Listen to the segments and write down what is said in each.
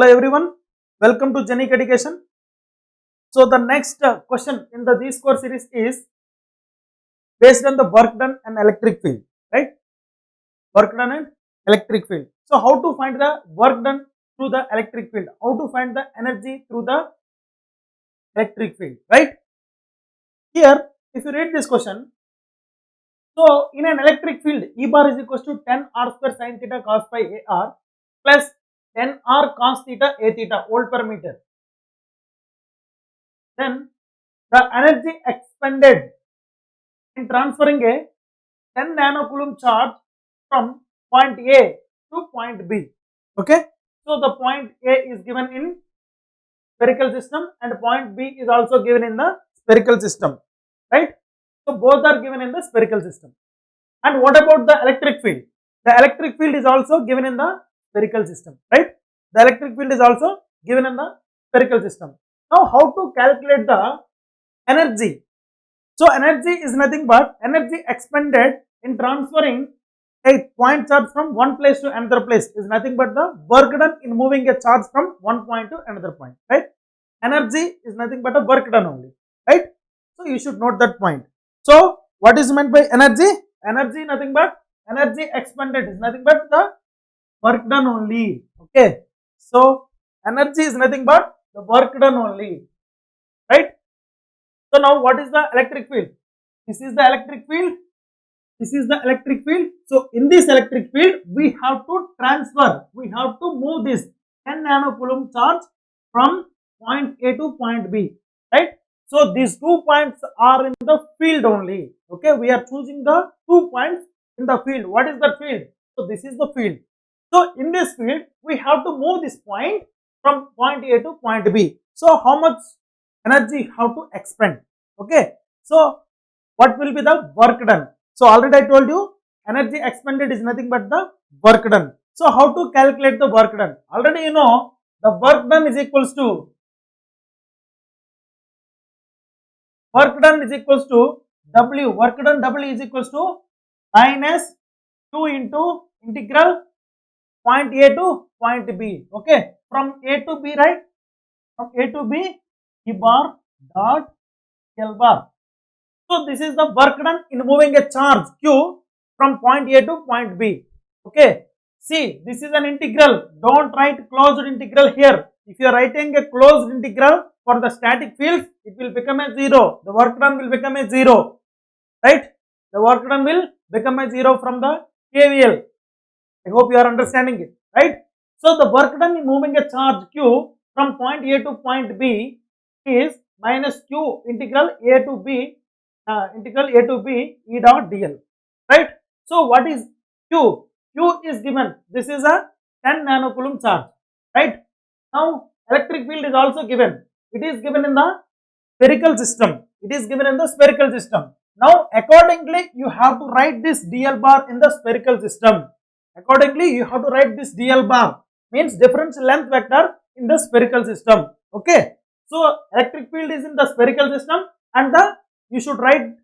Hello everyone, welcome to Genic Education. So the next question in the this course series is based on the work done and electric field, right? Work done and electric field. So how to find the work done through the electric field? How to find the energy through the electric field, right? Here, if you read this question, so in an electric field, E bar is equals to 10 r square sin theta cos phi a r plus 10 r cos theta a theta volt per meter. Then the energy expended in transferring a 10 nanocoulomb charge from point A to point B. Okay. So the point A is given in spherical system and point B is also given in the spherical system, right? So both are given in the spherical system. And what about the electric field? The electric field is also given in the spherical system, right? The electric field is also given in the spherical system. Now how to calculate the energy? So energy is nothing but energy expended in transferring a point charge from one place to another place is nothing but the work done in moving a charge from one point to another point, right? Energy is nothing but a work done only, right? So you should note that point. So what is meant by energy? Energy nothing but energy expended is nothing but the work done only. Okay. So energy is nothing but the work done only, right? So now what is the electric field? This is the electric field. This is the electric field. So in this electric field, we have to transfer, we have to move this 10 nanocoulomb charge from point A to point B, right? So these 2 points are in the field only. Okay, we are choosing the 2 points in the field. What is that field? So this is the field. So in this field, we have to move this point from point A to point B. So how much energy how to expend? Okay, so what will be the work done? So already I told you energy expended is nothing but the work done. So how to calculate the work done? Already you know the work done is equals to W, work done W is equals to minus Q into integral point A to point B. Okay, from A to B, right? From A to B, E bar dot L bar. So this is the work done in moving a charge Q from point A to point B. Okay. See, this is an integral. Don't write closed integral here. If you are writing a closed integral for the static fields, it will become a 0. The work done will become a 0. Right? The work done will become a 0 from the KVL. I hope you are understanding it. Right? So the work done in moving a charge Q from point A to point B is minus Q integral A to B E dot dl, right? So what is Q? Q is given. This is a 10 nanocoulomb charge, right? Now electric field is also given. It is given in the spherical system. It is given in the spherical system. Now accordingly, you have to write this dl bar in the spherical system. Accordingly, you have to write this dl bar means difference length vector in the spherical system. Okay. So electric field is in the spherical system and you should write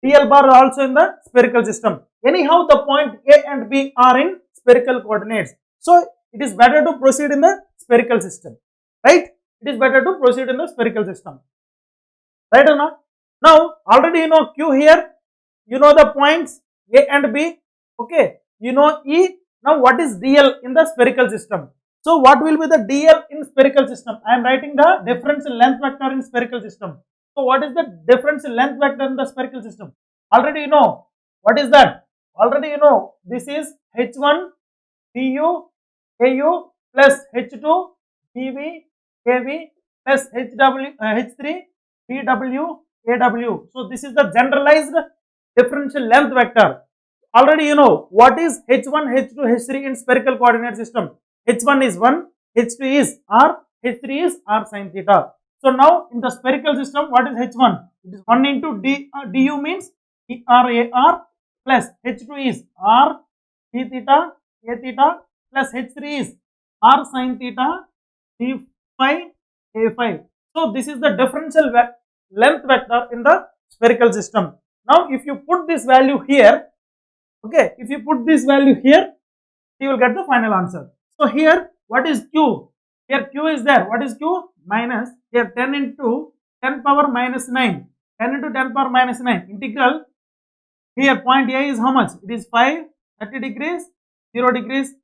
dl bar also in the spherical system. Anyhow, the point A and B are in spherical coordinates. So it is better to proceed in the spherical system, right? It is better to proceed in the spherical system, right or not? Now already you know Q here, you know the points A and B, okay, you know E. Now what is dl in the spherical system? So what will be the dl in spherical system? I am writing the difference in length vector in spherical system. So what is the difference in length vector in the spherical system? Already you know. What is that? Already you know. This is H1 du AU plus H2 dV AV plus H3 dW AW. So this is the generalized differential length vector. Already you know what is H1, H2, H3 in spherical coordinate system. H1 is 1, H2 is R, H3 is R sin theta. So now in the spherical system, what is H1? It is 1 into du means ERAR plus H2 is R d theta A theta plus H3 is R sin theta d phi A phi. So this is the differential length vector in the spherical system. Now if you put this value here, okay, if you put this value here, you will get the final answer. So here what is Q? Here q is there. What is q? Minus, here 10 into 10 power minus 9. 10 into 10 power minus 9. Integral, here point A is how much? It is 5, 30 degrees, 0 degrees.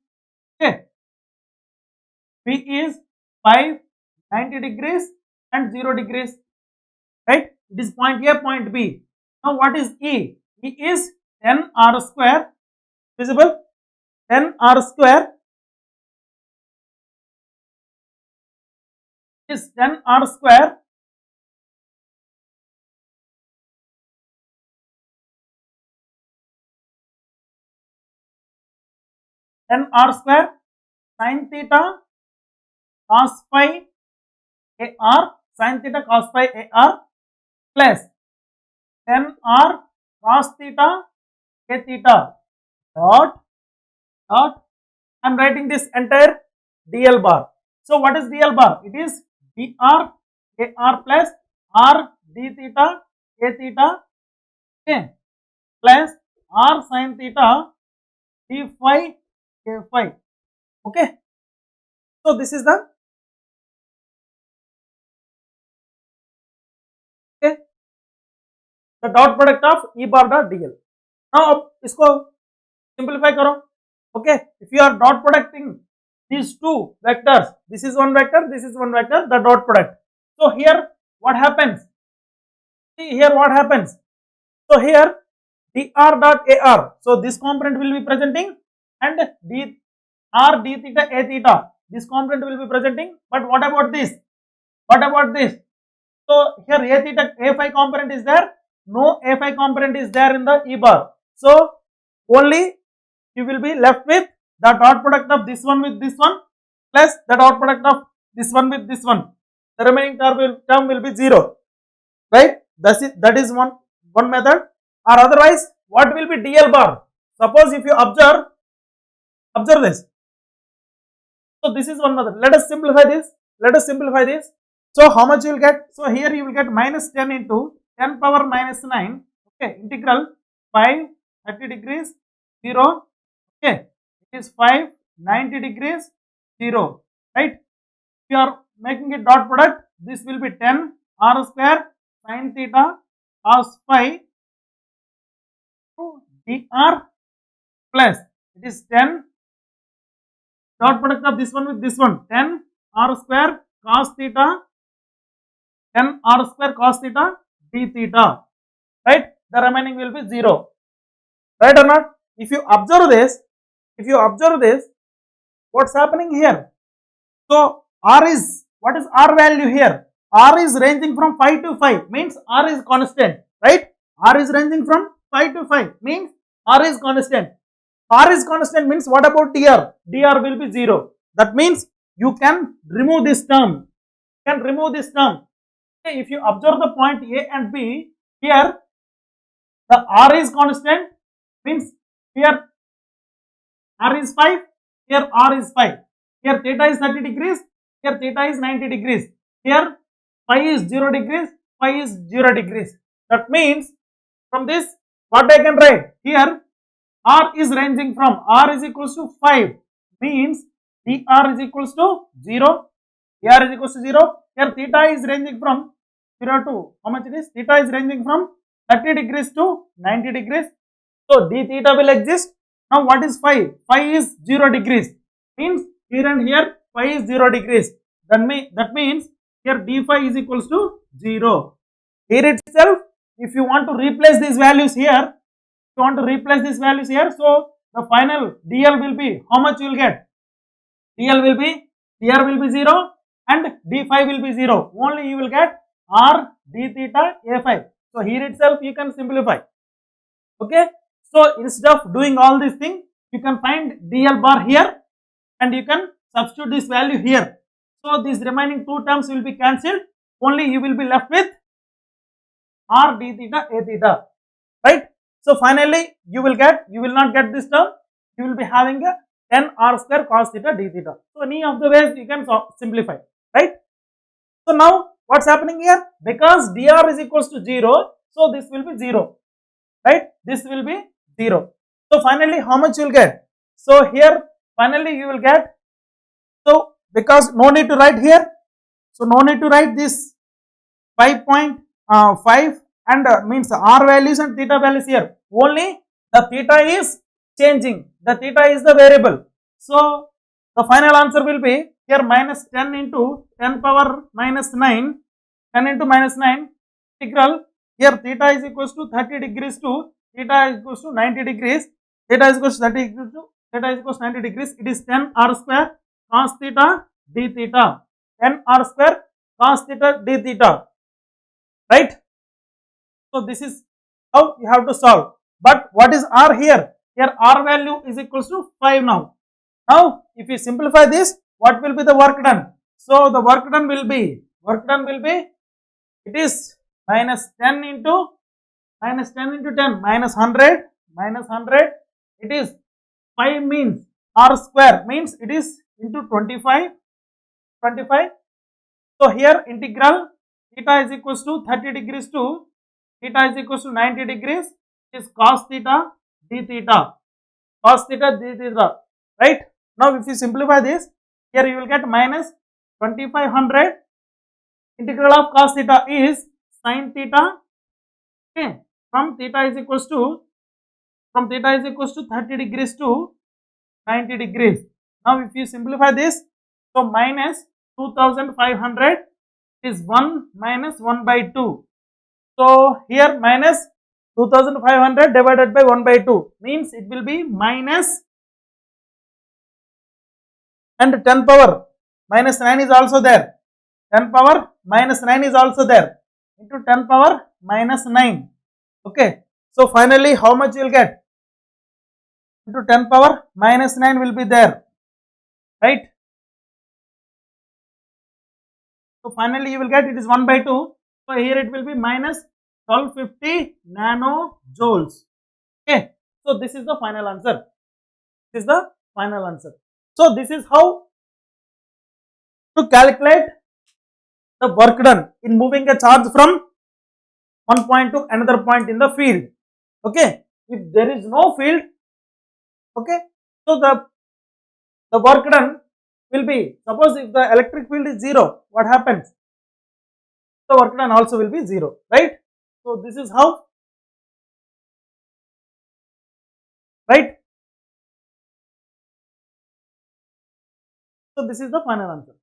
Okay. B is 5, 90 degrees and 0 degrees. Right? It is point A, point B. Now what is E? E is 10 r square. Visible? 10 r square is 10 r square sin theta cos phi ar sin theta cos phi ar plus 10 r cos theta a theta dot I am writing this entire dl bar. So what is dl bar? It is dr ar plus r d theta a theta, okay, plus r sin theta d phi a phi. Okay. So this is the, okay, the dot product of E bar dot dl. Now अब इसको simplify करो. Okay, if you are dot producting these two vectors, this is one vector, this is one vector, the dot product. So here what happens? See here what happens. So here dr dot ar. So this component will be presenting, and r d theta a theta. This component will be presenting. But what about this? What about this? So here a theta a phi component is there. No a phi component is there in the E bar. So only you will be left with the dot product of this one with this one plus the dot product of this one with this one. The remaining term will be 0. Right? That is one method. Or otherwise, what will be dl bar? Suppose if you observe this. So this is one method. Let us simplify this. So how much you will get? So here you will get minus 10 into 10 power minus 9. Okay, integral 5, 30 degrees, 0. Okay, it is 5, 90 degrees, 0. Right? If you are making a dot product, this will be 10 r square sin theta cos phi dr plus it is 10 dot product of this one with this one, 10 r square cos theta, 10 r square cos theta d theta. Right? The remaining will be 0. Right or not? If you observe this, what's happening here? So r is, what is r value here? R is ranging from 5 to 5, means r is constant. Right? R is ranging from 5 to 5, means r is constant. R is constant means what about dr? Dr will be 0. That means you can remove this term. Okay, if you observe the point A and B, here the R is constant, means here R is 5, here R is 5. Here theta is 30 degrees, here theta is 90 degrees. Here phi is 0 degrees, phi is 0 degrees. That means from this what I can write? Here R is ranging from, R is equals to 5, means dr is equals to 0, dr is equals to 0. Here theta is ranging from 0 to, how much it is? Theta is ranging from 30 degrees to 90 degrees. So d theta will exist. Now what is phi? Phi is 0 degrees, means here and here phi is 0 degrees. That means here d phi is equals to 0. Here itself, if you want to replace these values here, so the final dl will be, how much you will get? Dr will be 0 and d phi will be 0. Only you will get r d theta a phi. So here itself you can simplify. Okay. So instead of doing all these things, you can find dl bar here and you can substitute this value here. So these remaining two terms will be cancelled. Only you will be left with r d theta a theta. Right? So finally you will not get this term. You will be having a 10 r square cos theta d theta. So any of the ways you can simplify. Right? So now what's happening here? Because dr is equals to 0, so this will be 0. Right? This will be 0. So finally how much you will get? So here finally you will get, so because no need to write here. So no need to write this 5.5 and means r values and theta values here. Only the theta is changing. The theta is the variable. So the final answer will be here minus 10 into 10 power minus 9, 10 into minus 9 integral. Here theta is equals to 30 degrees to theta is equals to 90 degrees. Theta is equals to 30 degrees to theta is equals to 90 degrees. It is 10 r square cos theta d theta. 10 r square cos theta d theta. Right? So this is how you have to solve. But what is r here? Here r value is equals to 5 now. Now if you simplify this, what will be the work done? So the work done will be it is minus 10 into 10 minus 100 it is 5 means r square means it is into 25. So here integral theta is equals to 30 degrees to theta is equals to 90 degrees is cos theta d theta, right? Now if you simplify this, here you will get minus 2500 integral of cos theta is sin theta, okay, from theta is equals to 30 degrees to 90 degrees. Now if you simplify this, so minus 2500 is 1 minus 1 by 2. So here minus 2500 divided by 1 by 2 means it will be minus and 10 power minus 9 is also there. 10 power minus 9 is also there into 10 power minus 9. Okay. So finally how much you will get? Into 10 power minus 9 will be there. Right. So finally you will get it is 1 by 2. So here it will be minus 1250 nanojoules. Okay. So this is the final answer. This is the final answer. So this is how to calculate the work done in moving a charge from one point to another point in the field. Okay. If there is no field, okay, so the work done will be, suppose if the electric field is 0, what happens? The work done also will be 0, right? So this is how, right? So this is the final answer.